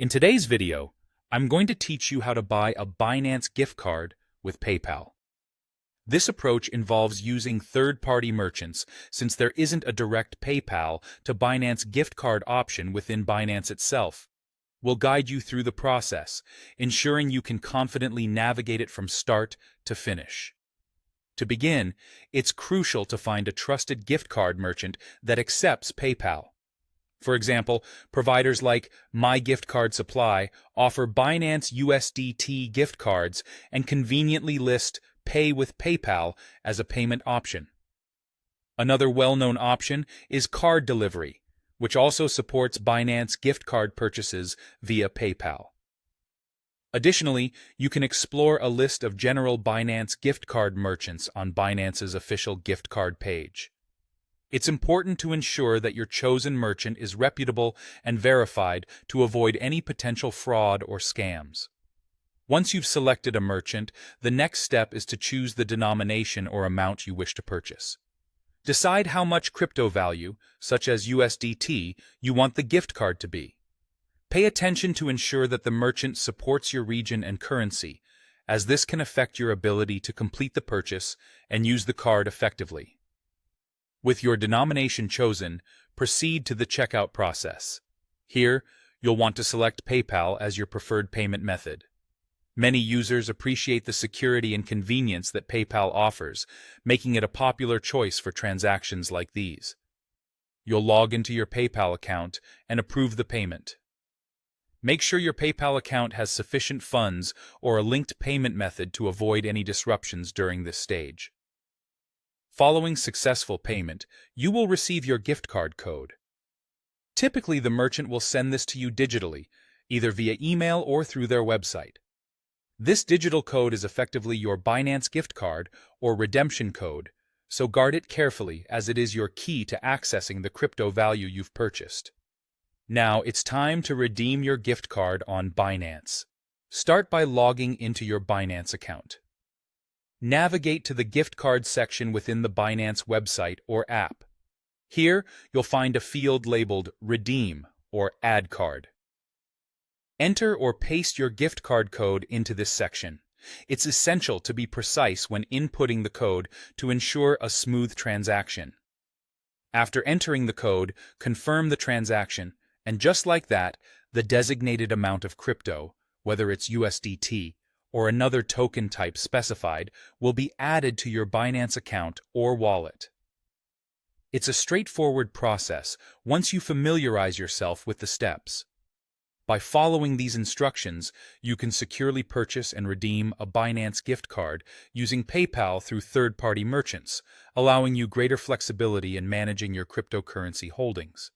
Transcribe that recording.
In today's video, I'm going to teach you how to buy a Binance gift card with PayPal. This approach involves using third-party merchants since there isn't a direct PayPal to Binance gift card option within Binance itself. We'll guide you through the process, ensuring you can confidently navigate it from start to finish. To begin, it's crucial to find a trusted gift card merchant that accepts PayPal. For example, providers like My Gift Card Supply offer Binance USDT gift cards and conveniently list Pay with PayPal as a payment option. Another well-known option is Card Delivery, which also supports Binance gift card purchases via PayPal. Additionally, you can explore a list of general Binance gift card merchants on Binance's official gift card page. It's important to ensure that your chosen merchant is reputable and verified to avoid any potential fraud or scams. Once you've selected a merchant, the next step is to choose the denomination or amount you wish to purchase. Decide how much crypto value, such as USDT, you want the gift card to be. Pay attention to ensure that the merchant supports your region and currency, as this can affect your ability to complete the purchase and use the card effectively. With your denomination chosen, proceed to the checkout process. Here, you'll want to select PayPal as your preferred payment method. Many users appreciate the security and convenience that PayPal offers, making it a popular choice for transactions like these. You'll log into your PayPal account and approve the payment. Make sure your PayPal account has sufficient funds or a linked payment method to avoid any disruptions during this stage. Following successful payment, you will receive your gift card code. Typically, the merchant will send this to you digitally, either via email or through their website. This digital code is effectively your Binance gift card or redemption code, so guard it carefully as it is your key to accessing the crypto value you've purchased. Now it's time to redeem your gift card on Binance. Start by logging into your Binance account. Navigate to the gift card section within the Binance website or app. Here, you'll find a field labeled Redeem or Add Card. Enter or paste your gift card code into this section. It's essential to be precise when inputting the code to ensure a smooth transaction. After entering the code, confirm the transaction, and just like that, the designated amount of crypto, whether it's USDT or another token type specified, will be added to your Binance account or wallet. It's a straightforward process once you familiarize yourself with the steps. By following these instructions, you can securely purchase and redeem a Binance gift card using PayPal through third-party merchants, allowing you greater flexibility in managing your cryptocurrency holdings.